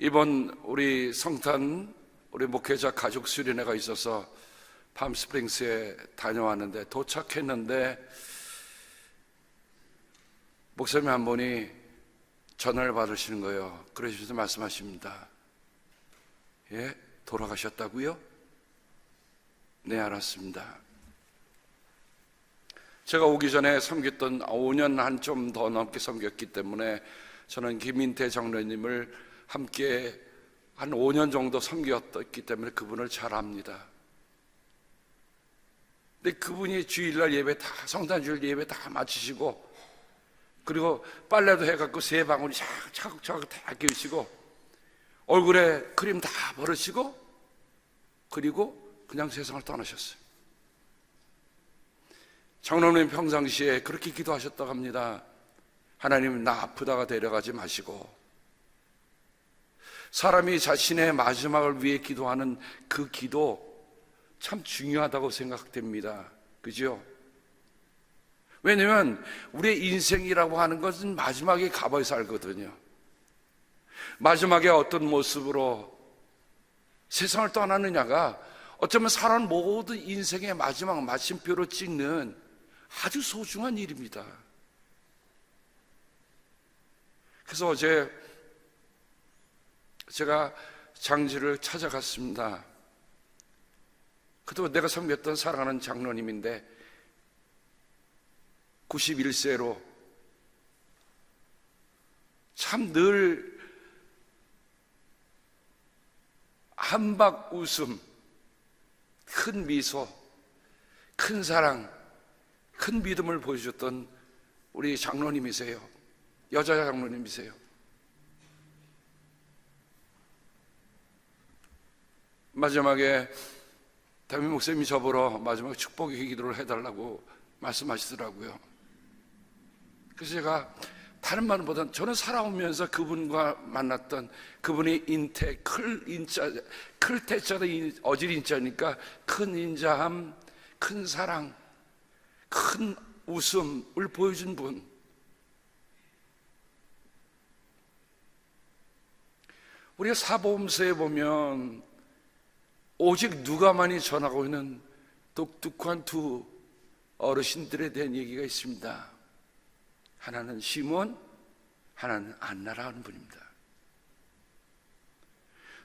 이번 우리 성탄 우리 목회자 가족 수련회가 있어서 팜스프링스에 다녀왔는데 도착했는데 목사님 한 분이 전화를 받으시는 거예요. 그러시면서 말씀하십니다. 예? 돌아가셨다고요? 네, 알았습니다. 제가 오기 전에 섬겼던 5년 한 좀 더 넘게 섬겼기 때문에 저는 김인태 장로님을 함께 한 5년 정도 섬겼기 때문에 그분을 잘 압니다. 근데 그분이 주일날 예배 다, 성탄주일 예배 다 마치시고, 그리고 빨래도 해갖고 세 방울이 차곡차곡 다 끼우시고, 얼굴에 크림 다 바르시고, 그리고 그냥 세상을 떠나셨어요. 장로님 평상시에 그렇게 기도하셨다고 합니다. 하나님, 나 아프다가 데려가지 마시고, 사람이 자신의 마지막을 위해 기도하는 그 기도 참 중요하다고 생각됩니다. 그죠? 왜냐면 우리의 인생이라고 하는 것은 마지막에 가봐야 살거든요. 마지막에 어떤 모습으로 세상을 떠나느냐가 어쩌면 사람 모든 인생의 마지막 마침표로 찍는 아주 소중한 일입니다. 그래서 어제 제가 장지를 찾아갔습니다. 그때 내가 섬겼던 사랑하는 장로님인데 91세로 참 늘 한박 웃음, 큰 미소, 큰 사랑, 큰 믿음을 보여줬던 우리 장로님이세요. 여자 장로님이세요. 마지막에 담임 목사님이 저보러 마지막에 축복의 기도를 해달라고 말씀하시더라고요. 그래서 제가 다른 말보다는 저는 살아오면서 그분과 만났던 그분이 인태, 클 태자도 어질 인자니까 큰 인자함, 큰 사랑, 큰 웃음을 보여준 분. 우리가 사복음서에 보면 오직 누가만이 전하고 있는 독특한 두 어르신들에 대한 얘기가 있습니다. 하나는 시몬, 하나는 안나라는 분입니다.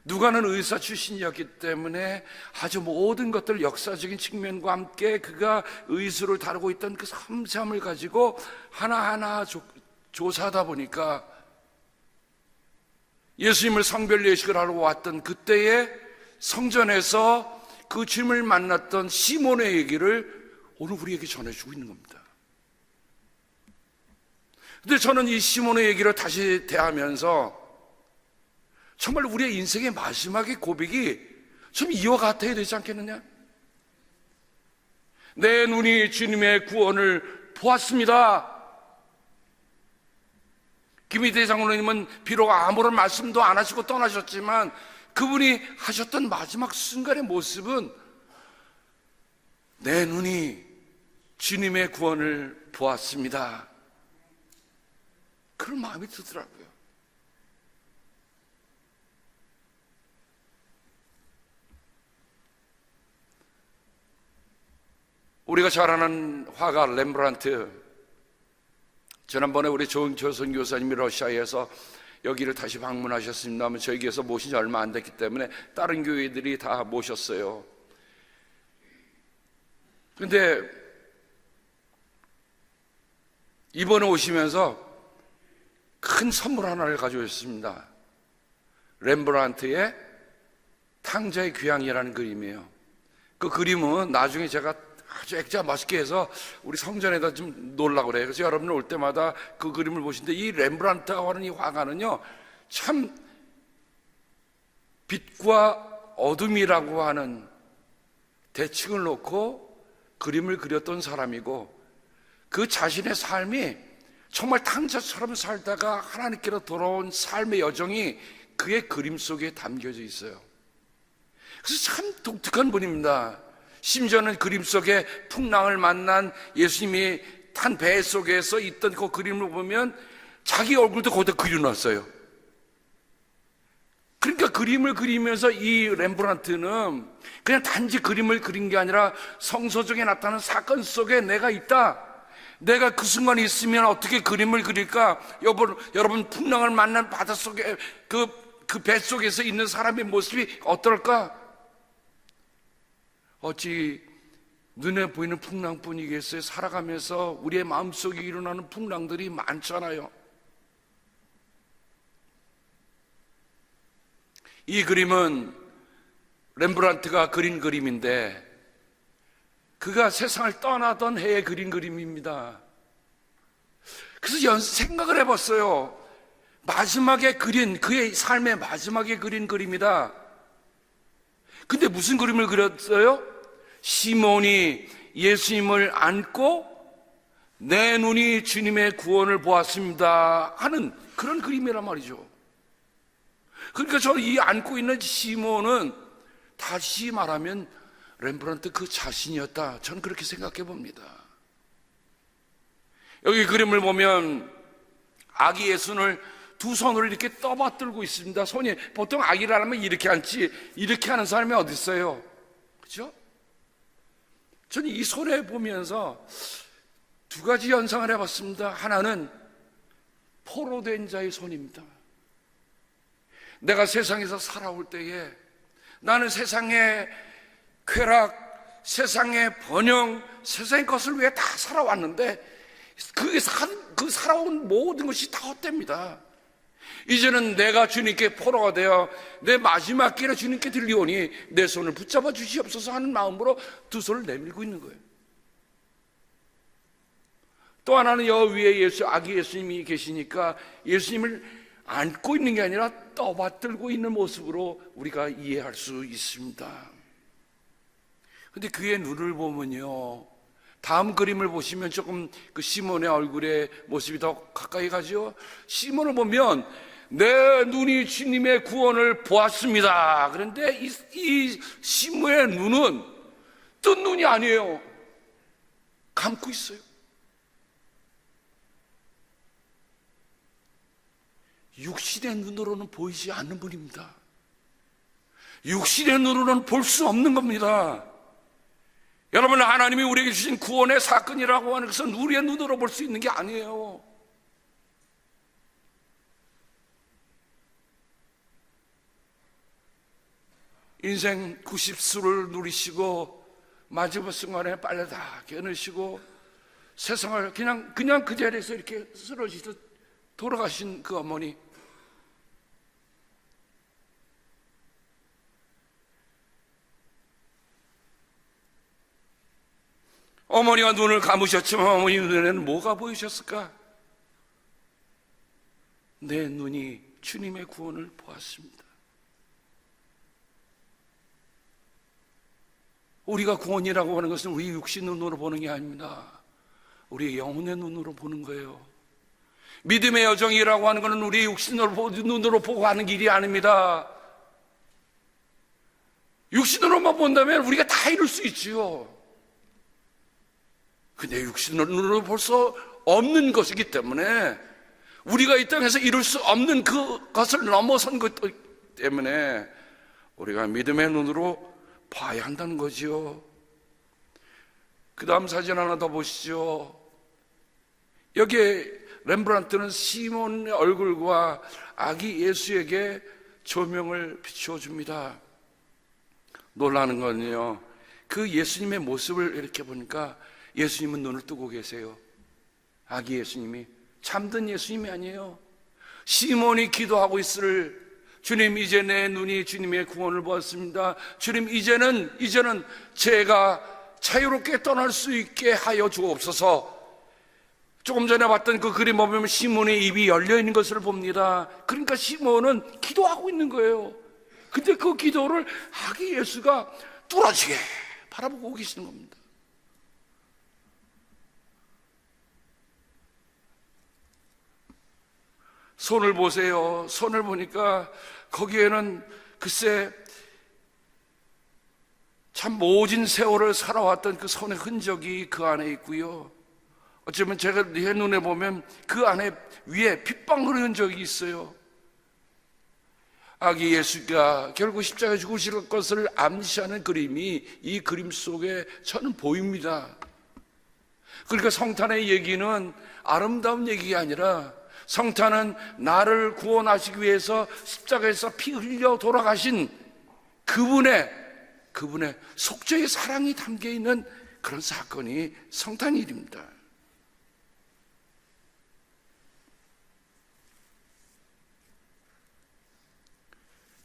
누가는 의사 출신이었기 때문에 아주 모든 것들 역사적인 측면과 함께 그가 의술을 다루고 있던 그 섬세함을 가지고 하나하나 조사하다 보니까 예수님을 성별 예식을 하러 왔던 그때에 성전에서 그 주님을 만났던 시몬의 얘기를 오늘 우리에게 전해주고 있는 겁니다. 근데 저는 이 시몬의 얘기를 다시 대하면서 정말 우리의 인생의 마지막의 고백이 좀 이와 같아야 되지 않겠느냐? 내 눈이 주님의 구원을 보았습니다. 김희대 장로님은 비록 아무런 말씀도 안 하시고 떠나셨지만 그분이 하셨던 마지막 순간의 모습은 내 눈이 주님의 구원을 보았습니다. 그런 마음이 들더라고요. 우리가 잘 아는 화가 렘브란트, 지난번에 우리 조은교 선교사님이 러시아에서 여기를 다시 방문하셨습니다만 저희 교회에서 모신 지 얼마 안 됐기 때문에 다른 교회들이 다 모셨어요. 근데 이번에 오시면서 큰 선물 하나를 가져오셨습니다. 렘브란트의 탕자의 귀향이라는 그림이에요. 그 그림은 나중에 제가 아주 액자 맛있게 해서 우리 성전에다 좀 놓으려고 그래요. 그래서 여러분들 올 때마다 그 그림을 보시는데 이 렘브란트가 하는 이 화가는요 참 빛과 어둠이라고 하는 대칭을 놓고 그림을 그렸던 사람이고 그 자신의 삶이 정말 탕자처럼 살다가 하나님께로 돌아온 삶의 여정이 그의 그림 속에 담겨져 있어요. 그래서 참 독특한 분입니다. 심지어는 그림 속에 풍랑을 만난 예수님이 탄 배 속에서 있던 그 그림을 보면 자기 얼굴도 거기다 그려놨어요. 그러니까 그림을 그리면서 이 렘브란트는 그냥 단지 그림을 그린 게 아니라 성서적에 나타나는 사건 속에 내가 있다. 내가 그 순간에 있으면 어떻게 그림을 그릴까? 여러분 풍랑을 만난 바닷속에 그 뱃속에서 있는 사람의 모습이 어떨까? 어찌 눈에 보이는 풍랑뿐이겠어요? 살아가면서 우리의 마음속에 일어나는 풍랑들이 많잖아요. 이 그림은 렘브란트가 그린 그림인데 그가 세상을 떠나던 해에 그린 그림입니다. 그래서 생각을 해봤어요. 마지막에 그린, 그의 삶의 마지막에 그린 그림이다. 근데 무슨 그림을 그렸어요? 시몬이 예수님을 안고 내 눈이 주님의 구원을 보았습니다 하는 그런 그림이란 말이죠. 그러니까 저는 이 안고 있는 시몬은 다시 말하면 렘브란트 그 자신이었다. 저는 그렇게 생각해 봅니다. 여기 그림을 보면 아기 예수를 두 손으로 이렇게 떠받들고 있습니다. 손이 보통 아기를 하면 이렇게 앉지 이렇게 하는 사람이 어디 있어요? 그렇죠? 저는 이 손에 보면서 두 가지 연상을 해봤습니다. 하나는 포로된 자의 손입니다. 내가 세상에서 살아올 때에 나는 세상의 쾌락, 세상의 번영, 세상의 것을 위해 다 살아왔는데 그 살아온 모든 것이 다 헛됩니다. 이제는 내가 주님께 포로가 되어 내 마지막 길에 주님께 들리오니 내 손을 붙잡아 주시옵소서 하는 마음으로 두 손을 내밀고 있는 거예요. 또 하나는 여 위에 아기 예수님이 계시니까 예수님을 안고 있는 게 아니라 떠받들고 있는 모습으로 우리가 이해할 수 있습니다. 근데 그의 눈을 보면요, 다음 그림을 보시면 조금 그 시몬의 얼굴의 모습이 더 가까이 가죠. 시몬을 보면 내 눈이 주님의 구원을 보았습니다. 그런데 이 시몬의 눈은 뜬 눈이 아니에요. 감고 있어요. 육신의 눈으로는 보이지 않는 분입니다. 육신의 눈으로는 볼 수 없는 겁니다. 여러분, 하나님이 우리에게 주신 구원의 사건이라고 하는 것은 우리의 눈으로 볼 수 있는 게 아니에요. 인생 90수를 누리시고 마지막 순간에 빨래 다 깨우시고 세상을 그냥 그 자리에서 이렇게 쓰러지듯 돌아가신 그 어머니, 어머니가 눈을 감으셨지만 어머니 눈에는 뭐가 보이셨을까? 내 눈이 주님의 구원을 보았습니다. 우리가 구원이라고 하는 것은 우리 육신 눈으로 보는 게 아닙니다. 우리의 영혼의 눈으로 보는 거예요. 믿음의 여정이라고 하는 것은 우리 육신 눈으로 보고 하는 길이 아닙니다. 육신으로만 본다면 우리가 다 이룰 수 있지요. 근데 육신으로 볼 수 없는 것이기 때문에 우리가 이 땅에서 이룰 수 없는 그것을 넘어선 것 때문에 우리가 믿음의 눈으로 봐야 한다는 거지요. 그 다음 사진 하나 더 보시죠. 여기에 렘브란트는 시몬의 얼굴과 아기 예수에게 조명을 비추어 줍니다. 놀라는 건요, 그 예수님의 모습을 이렇게 보니까 예수님은 눈을 뜨고 계세요. 아기 예수님이 잠든 예수님이 아니에요. 시몬이 기도하고 있을 주님, 이제 내 눈이 주님의 구원을 보았습니다. 주님, 이제는 제가 자유롭게 떠날 수 있게 하여 주옵소서. 조금 전에 봤던 그 그림 보면 시몬의 입이 열려 있는 것을 봅니다. 그러니까 시몬은 기도하고 있는 거예요. 근데 그 기도를 아기 예수가 뚫어지게 바라보고 계시는 겁니다. 손을 보세요. 손을 보니까 거기에는 글쎄 참 모진 세월을 살아왔던 그 손의 흔적이 그 안에 있고요. 어쩌면 제가 내 눈에 보면 그 안에 위에 핏방울 흔적이 있어요. 아기 예수가 결국 십자가에 죽으실 것을 암시하는 그림이 이 그림 속에 저는 보입니다. 그러니까 성탄의 얘기는 아름다운 얘기가 아니라 성탄은 나를 구원하시기 위해서 십자가에서 피 흘려 돌아가신 그분의 속죄의 사랑이 담겨 있는 그런 사건이 성탄일입니다.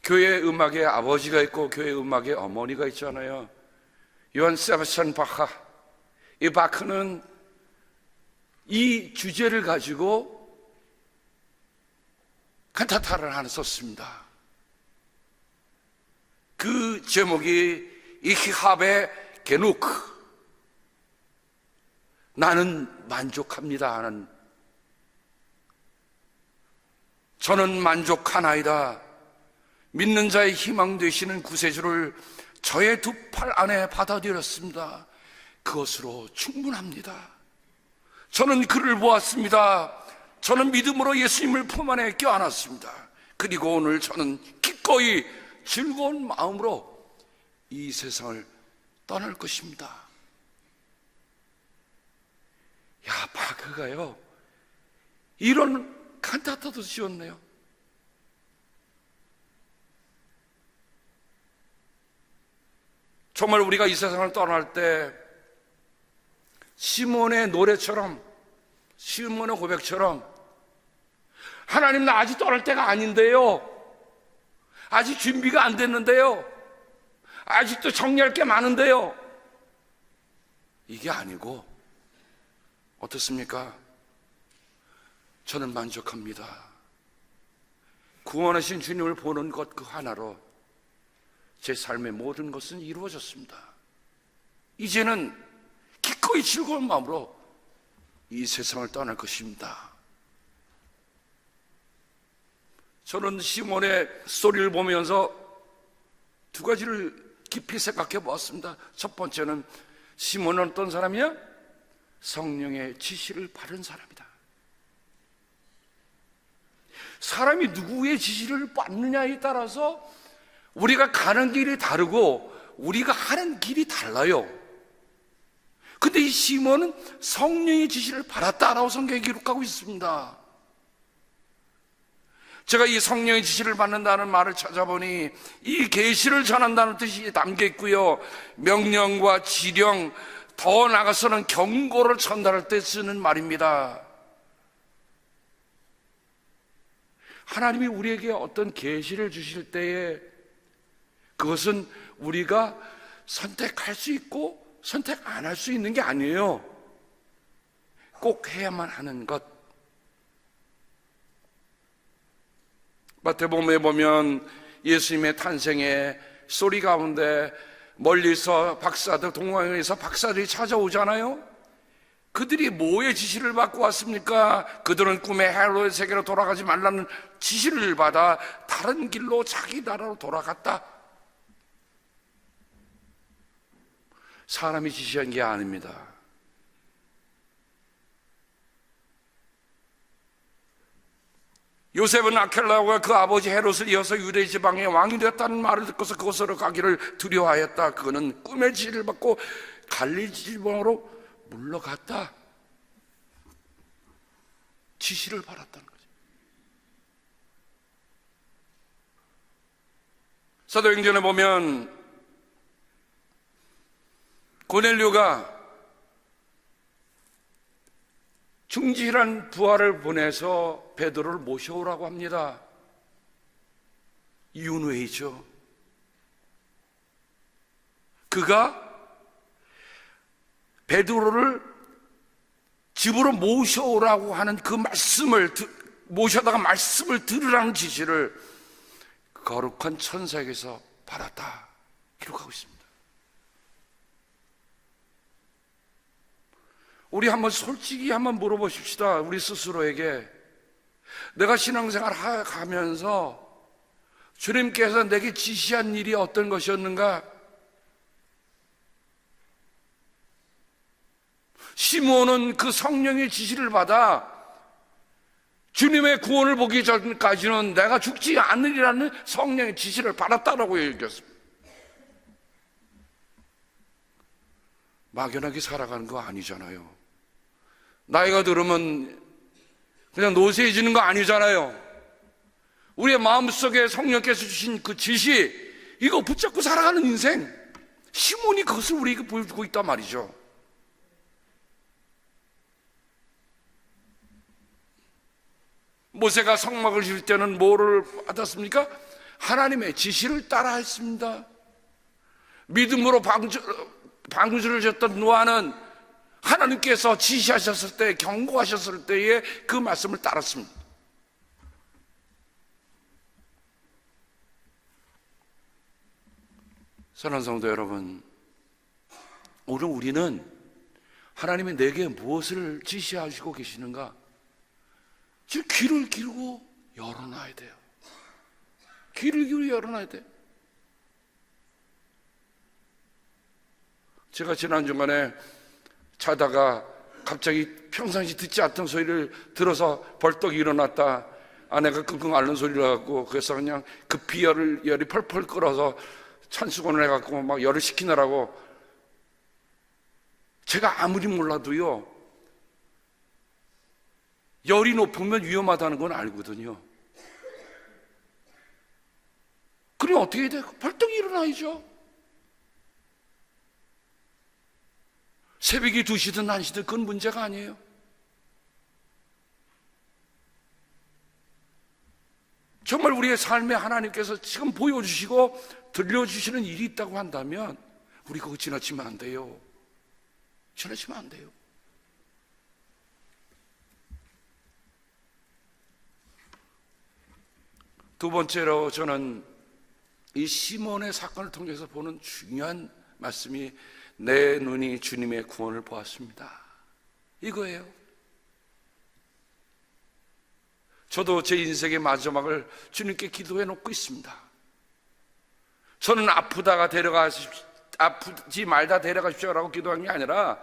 교회 음악에 아버지가 있고 교회 음악에 어머니가 있잖아요. 요한 세바스찬 바하. 이 바크는 이 주제를 가지고 칸타타를 하나 썼습니다. 그 제목이 이히합의 게누크, 나는 만족합니다 하는, 저는 만족하나이다. 믿는 자의 희망 되시는 구세주를 저의 두 팔 안에 받아들였습니다. 그것으로 충분합니다. 저는 그를 보았습니다. 저는 믿음으로 예수님을 품 안에 껴안았습니다. 그리고 오늘 저는 기꺼이 즐거운 마음으로 이 세상을 떠날 것입니다. 야, 바크가요, 이런 칸타타도 지었네요. 정말 우리가 이 세상을 떠날 때 시몬의 노래처럼, 시몬의 고백처럼, 하나님 나 아직 떠날 때가 아닌데요, 아직 준비가 안 됐는데요, 아직도 정리할 게 많은데요, 이게 아니고 어떻습니까? 저는 만족합니다. 구원하신 주님을 보는 것 그 하나로 제 삶의 모든 것은 이루어졌습니다. 이제는 기꺼이 즐거운 마음으로 이 세상을 떠날 것입니다. 저는 시몬의 스토리를 보면서 두 가지를 깊이 생각해 보았습니다. 첫 번째는, 시몬은 어떤 사람이야? 성령의 지시를 받은 사람이다. 사람이 누구의 지시를 받느냐에 따라서 우리가 가는 길이 다르고 우리가 하는 길이 달라요. 근데 이 시몬은 성령의 지시를 받았다라고 성경에 기록하고 있습니다. 제가 이 성령의 지시를 받는다는 말을 찾아보니 이 계시를 전한다는 뜻이 담겨 있고요, 명령과 지령, 더 나아가서는 경고를 전달할 때 쓰는 말입니다. 하나님이 우리에게 어떤 계시를 주실 때에 그것은 우리가 선택할 수 있고 선택 안 할 수 있는 게 아니에요. 꼭 해야만 하는 것. 마태복음에 보면 예수님의 탄생의 소리 가운데 멀리서 박사들, 동방에서 박사들이 찾아오잖아요. 그들이 뭐의 지시를 받고 왔습니까? 그들은 꿈의 헤롯의 세계로 돌아가지 말라는 지시를 받아 다른 길로 자기 나라로 돌아갔다. 사람이 지시한 게 아닙니다. 요셉은 아켈라오가 그 아버지 헤롯을 이어서 유대 지방의 왕이 되었다는 말을 듣고서 그곳으로 가기를 두려워하였다. 그거는 꿈의 지시를 받고 갈릴리 지방으로 물러갔다. 지시를 받았다는 거죠. 사도행전에 보면 고넬료가 중지한 부하를 보내서 베드로를 모셔오라고 합니다. 이유는 왜이죠? 그가 베드로를 집으로 모셔오라고 하는 그 말씀을, 모셔다가 말씀을 들으라는 지시를 거룩한 천사에게서 받았다 기록하고 있습니다. 우리 한번 솔직히 한번 물어보십시다. 우리 스스로에게, 내가 신앙생활 하면서 주님께서 내게 지시한 일이 어떤 것이었는가? 시몬은 그 성령의 지시를 받아 주님의 구원을 보기 전까지는 내가 죽지 않으리라는 성령의 지시를 받았다라고 얘기했습니다. 막연하게 살아가는 거 아니잖아요. 나이가 들으면 그냥 노쇠해지는 거 아니잖아요. 우리의 마음속에 성령께서 주신 그 지시, 이거 붙잡고 살아가는 인생, 시몬이 그것을 우리에게 보여주고 있단 말이죠. 모세가 성막을 지을 때는 뭐를 받았습니까? 하나님의 지시를 따라 했습니다. 믿음으로 방주를 졌던 노아는 하나님께서 지시하셨을 때, 경고하셨을 때에 그 말씀을 따랐습니다. 사랑하는 성도 여러분, 오늘 우리는 하나님이 내게 무엇을 지시하시고 계시는가? 지금 귀를 기울고 열어놔야 돼요. 귀를 기울여 열어놔야 돼요. 제가 지난 주간에 자다가 갑자기 평상시 듣지 않던 소리를 들어서 벌떡 일어났다. 아내가 끙끙 앓는 소리를 하고, 그래서 그냥 급히 열이 펄펄 끓어서 찬수건을 해갖고 막 열을 식히느라고. 제가 아무리 몰라도요, 열이 높으면 위험하다는 건 알거든요. 그럼 어떻게 해야 돼요? 벌떡 일어나야죠. 새벽이 2시든 1시든 그건 문제가 아니에요. 정말 우리의 삶에 하나님께서 지금 보여주시고 들려주시는 일이 있다고 한다면 우리 그거 지나치면 안 돼요. 지나치면 안 돼요. 두 번째로 저는 이 시몬의 사건을 통해서 보는 중요한 말씀이, 내 눈이 주님의 구원을 보았습니다, 이거예요. 저도 제 인생의 마지막을 주님께 기도해 놓고 있습니다. 저는 아프지 말다 데려가십시오라고 기도한 게 아니라,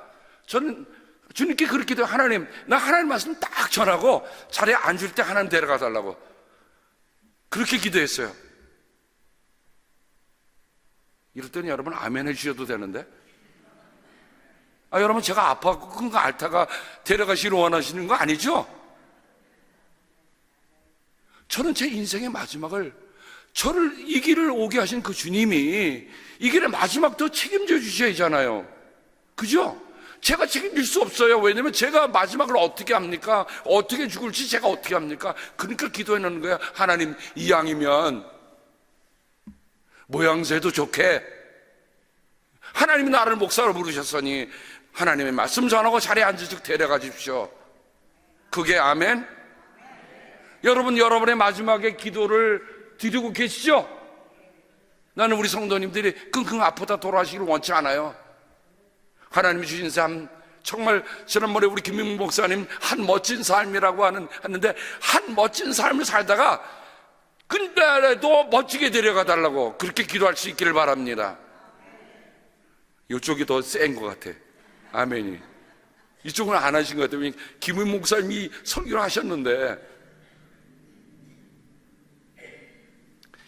저는 주님께 그렇게 기도해요. 하나님, 나 하나님 말씀 딱 전하고 자리에 앉을 때 하나님 데려가 달라고 그렇게 기도했어요. 이럴 때는 여러분 아멘 해주셔도 되는데, 여러분 제가 아파갖고 그거 앓다가 데려가시길 원하시는 거 아니죠? 저는 제 인생의 마지막을, 저를 이 길을 오게 하신 그 주님이 이 길의 마지막도 책임져 주셔야 하잖아요. 그죠? 제가 책임질 수 없어요. 왜냐면 제가 마지막을 어떻게 합니까? 어떻게 죽을지 제가 어떻게 합니까? 그러니까 기도해 놓는 거야. 하나님, 이 양이면 모양새도 좋게 하나님이 나를 목사로 부르셨으니 하나님의 말씀 전하고 자리에 앉으시고 데려가 주십시오. 그게 아멘? 여러분, 여러분의 마지막에 기도를 드리고 계시죠? 나는 우리 성도님들이 끙끙 아프다 돌아가시기를 원치 않아요. 하나님이 주신 삶, 정말 지난번에 우리 김민국 목사님 한 멋진 삶이라고 하는데, 한 멋진 삶을 살다가 근데도 멋지게 데려가 달라고 그렇게 기도할 수 있기를 바랍니다. 이쪽이 더 센 것 같아. 아멘이. 이쪽은 안 하신 것 같아요. 김민국 목사님이 설교를 하셨는데,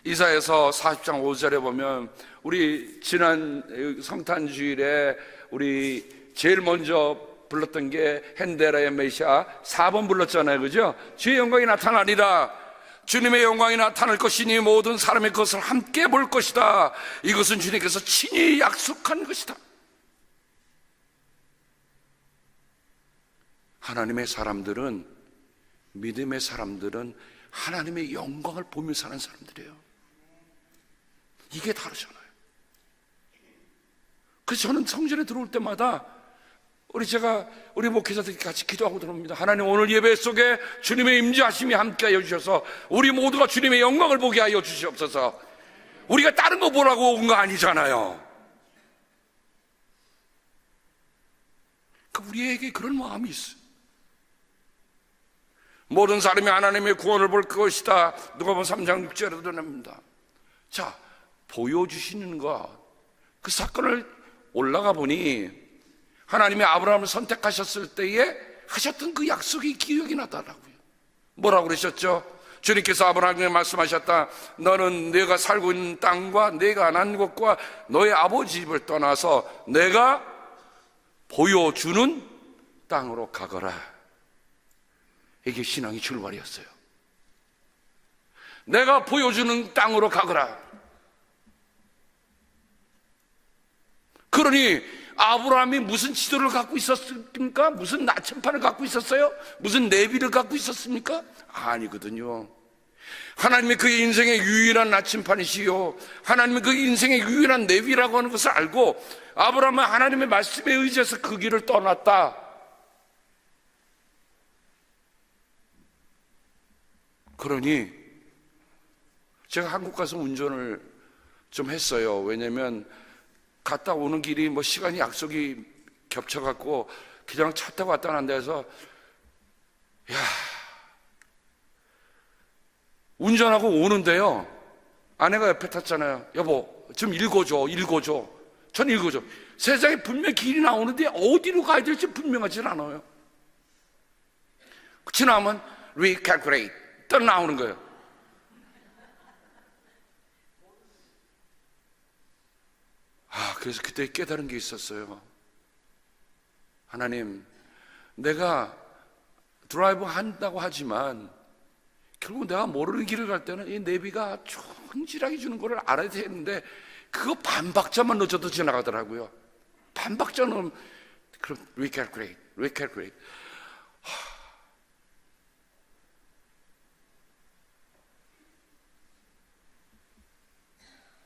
이사야서 40장 5절에 보면, 우리 지난 성탄주일에 우리 제일 먼저 불렀던 게 헨데라의 메시아 4번 불렀잖아요. 그죠? 주의 영광이 나타나리라. 주님의 영광이 나타날 것이니 모든 사람의 것을 함께 볼 것이다. 이것은 주님께서 친히 약속한 것이다. 하나님의 사람들은, 믿음의 사람들은 하나님의 영광을 보며 사는 사람들이에요. 이게 다르잖아요. 그래서 저는 성전에 들어올 때마다 우리 목회자들이 같이 기도하고 들어옵니다. 하나님, 오늘 예배 속에 주님의 임재하심이 함께하여 주셔서 우리 모두가 주님의 영광을 보게 하여 주시옵소서. 우리가 다른 거 보라고 온 거 아니잖아요. 우리에게 그런 마음이 있어요. 모든 사람이 하나님의 구원을 볼 것이다. 누가복음 3장 6절에도 나옵니다. 자, 보여주시는 것, 그 사건을 올라가 보니 하나님이 아브라함을 선택하셨을 때에 하셨던 그 약속이 기억이 나더라고요. 뭐라고 그러셨죠? 주님께서 아브라함에게 말씀하셨다. 너는 내가 살고 있는 땅과 내가 난 곳과 너의 아버지 집을 떠나서 내가 보여주는 땅으로 가거라. 이게 신앙의 출발이었어요. 내가 보여주는 땅으로 가거라. 그러니 아브라함이 무슨 지도를 갖고 있었습니까? 무슨 나침판을 갖고 있었어요? 무슨 내비를 갖고 있었습니까? 아니거든요. 하나님이 그의 인생의 유일한 나침판이시요, 하나님이 그의 인생의 유일한 내비라고 하는 것을 알고 아브라함은 하나님의 말씀에 의지해서 그 길을 떠났다. 그러니 제가 한국 가서 운전을 좀 했어요. 왜냐면 갔다 오는 길이 뭐 시간이 약속이 겹쳐갖고 그냥 차 타고 왔다 간다 해서, 야, 운전하고 오는데요, 아내가 옆에 탔잖아요. 여보, 좀 읽어줘. 전 읽어줘. 세상에 분명 길이 나오는데 어디로 가야 될지 분명하지 않아요. 지나면 recalculate 또 나오는 거예요. 그래서 그때 깨달은 게 있었어요. 하나님, 내가 드라이브 한다고 하지만 결국 내가 모르는 길을 갈 때는 이 내비가 충실하게 주는 걸 알아야 되는데 그거 반박자만 넣어줘도 지나가더라고요. 반박자 넣으면 그럼 recalculate.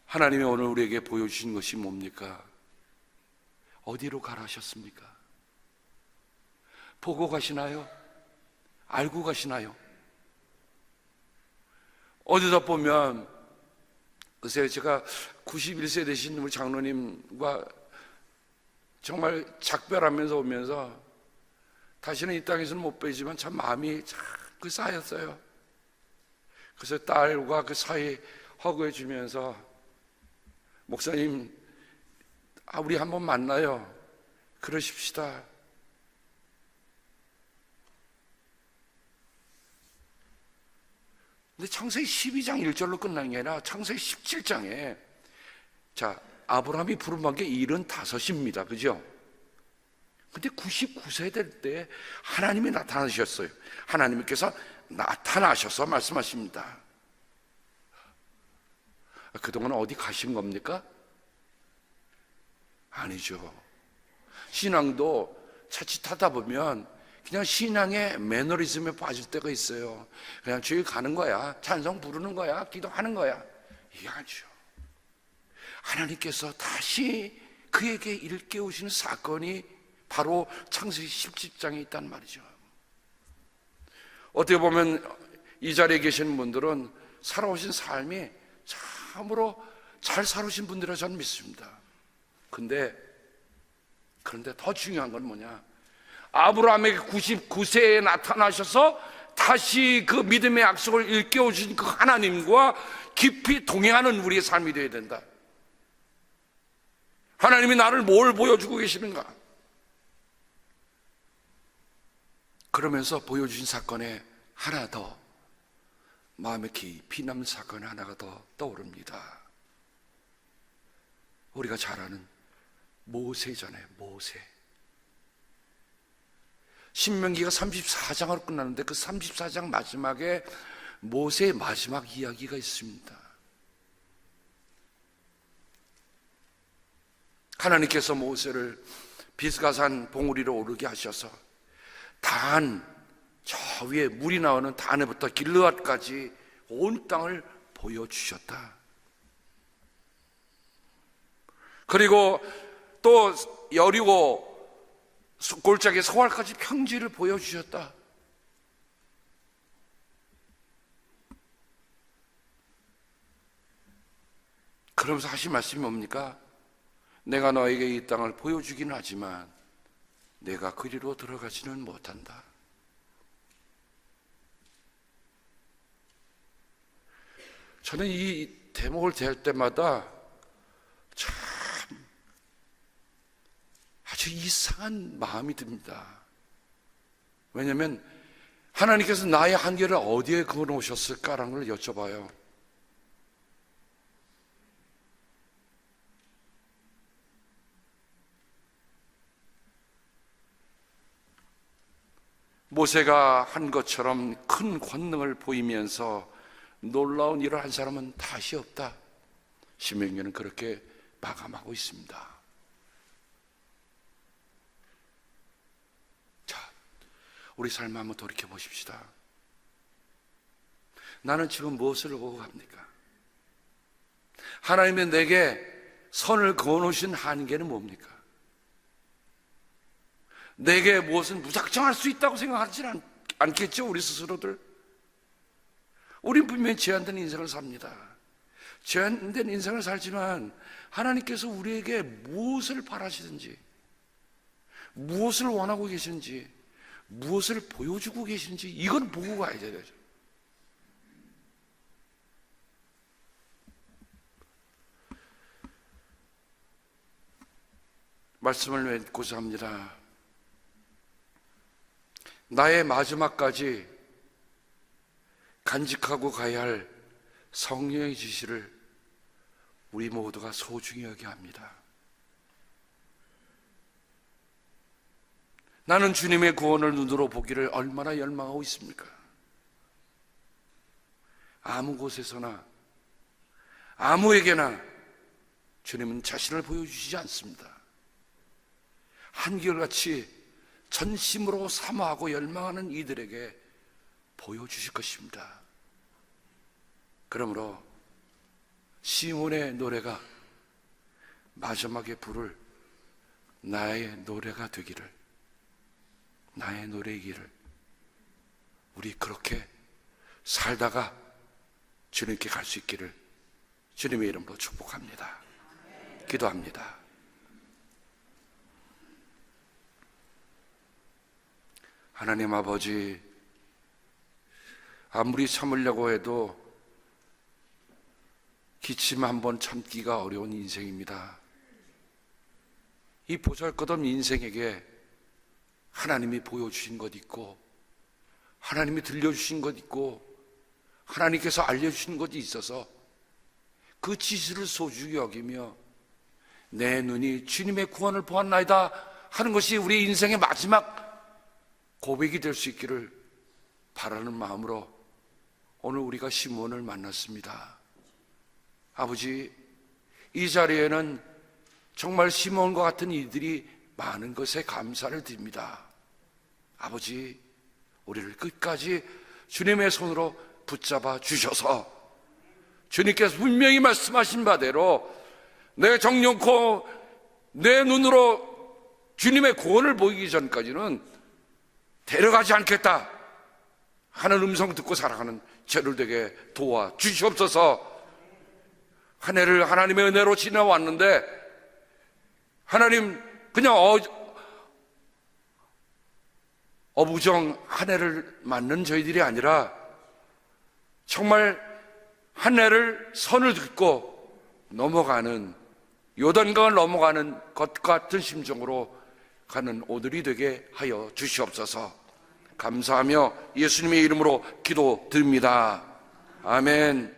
하나님이 오늘 우리에게 보여주신 것이 뭡니까? 어디로 가라 하셨습니까? 보고 가시나요? 알고 가시나요? 어디다 보면, 글쎄요, 제가 91세 되신 우리 장로님과 정말 작별하면서 오면서 다시는 이 땅에서는 못 뵈지만 참 마음이 자꾸 쌓였어요. 그래서 딸과 그 사이 허그해 주면서, 목사님, 우리 한번 만나요. 그러십시다. 근데 창세기 12장 1절로 끝나는 게 아니라 창세기 17장에 아브라함이 부름받은 게 75입니다. 그죠? 근데 99세 될 때 하나님이 나타나셨어요. 하나님께서 나타나셔서 말씀하십니다. 그동안 어디 가신 겁니까? 아니죠. 신앙도 자칫하다 보면 그냥 신앙의 매너리즘에 빠질 때가 있어요. 그냥 주일 가는 거야, 찬송 부르는 거야, 기도하는 거야. 이게 아니죠. 하나님께서 다시 그에게 일깨우시는 사건이 바로 창세기 17장에 있단 말이죠. 어떻게 보면 이 자리에 계신 분들은 살아오신 삶이 참으로 잘 살아오신 분들이라 저는 믿습니다. 그런데 더 중요한 건 뭐냐? 아브라함에게 99세에 나타나셔서 다시 그 믿음의 약속을 일깨워주신 그 하나님과 깊이 동행하는 우리의 삶이 되어야 된다. 하나님이 나를 뭘 보여주고 계시는가? 그러면서 보여주신 사건에 하나 더 마음에 깊이 남는 사건 하나가 더 떠오릅니다. 우리가 잘 아는 모세잖아요. 모세. 신명기가 34장으로 끝나는데 그 34장 마지막에 모세의 마지막 이야기가 있습니다. 하나님께서 모세를 비스가산 봉우리로 오르게 하셔서 저 위에 물이 나오는 단에부터 길르앗까지 온 땅을 보여주셨다. 그리고 또 여리고 골짜기 소알까지 평지를 보여주셨다. 그러면서 하신 말씀이 뭡니까? 내가 너에게 이 땅을 보여주긴 하지만 내가 그리로 들어가지는 못한다. 저는 이 대목을 대할 때마다 참 아주 이상한 마음이 듭니다. 왜냐하면 하나님께서 나의 한계를 어디에 그어놓으셨을까라는 걸 여쭤봐요. 모세가 한 것처럼 큰 권능을 보이면서 놀라운 일을 한 사람은 다시 없다. 신명기는 그렇게 마감하고 있습니다. 자, 우리 삶 한번 돌이켜 보십시다. 나는 지금 무엇을 보고 갑니까? 하나님의 내게 선을 그어놓으신 한계는 뭡니까? 내게 무엇은 무작정 할 수 있다고 생각하지는 않겠죠, 우리 스스로들. 우린 분명히 제한된 인생을 삽니다. 제한된 인생을 살지만 하나님께서 우리에게 무엇을 바라시든지, 무엇을 원하고 계시는지, 무엇을 보여주고 계시는지 이건 보고 가야 되죠. 말씀을 맺고자 합니다. 나의 마지막까지 간직하고 가야 할 성령의 지시를 우리 모두가 소중히 여겨야 합니다. 나는 주님의 구원을 눈으로 보기를 얼마나 열망하고 있습니까? 아무 곳에서나 아무에게나 주님은 자신을 보여주시지 않습니다. 한결같이 전심으로 사모하고 열망하는 이들에게 보여주실 것입니다. 그러므로 시몬의 노래가 마지막에 부를 나의 노래가 되기를, 나의 노래이기를 우리 그렇게 살다가 주님께 갈 수 있기를 주님의 이름으로 축복합니다. 기도합니다. 하나님 아버지, 아무리 참으려고 해도 기침 한번 참기가 어려운 인생입니다. 이 보잘것없는 인생에게 하나님이 보여주신 것 있고, 하나님이 들려주신 것 있고, 하나님께서 알려주신 것이 있어서 그 지시를 소중히 여기며 내 눈이 주님의 구원을 보았나이다 하는 것이 우리 인생의 마지막 고백이 될 수 있기를 바라는 마음으로 오늘 우리가 시몬을 만났습니다. 아버지, 이 자리에는 정말 시몬과 같은 이들이 많은 것에 감사를 드립니다. 아버지, 우리를 끝까지 주님의 손으로 붙잡아 주셔서 주님께서 분명히 말씀하신 바대로 내 정욕코 내 눈으로 주님의 구원을 보이기 전까지는 데려가지 않겠다 하는 음성 듣고 살아가는 저를 되게 도와 주시옵소서. 한 해를 하나님의 은혜로 지나왔는데 하나님 그냥 어부정 한 해를 맞는 저희들이 아니라 정말 한 해를 선을 듣고 넘어가는, 요단강을 넘어가는 것 같은 심정으로 가는 오늘이 되게 하여 주시옵소서. 감사하며 예수님의 이름으로 기도드립니다. 아멘.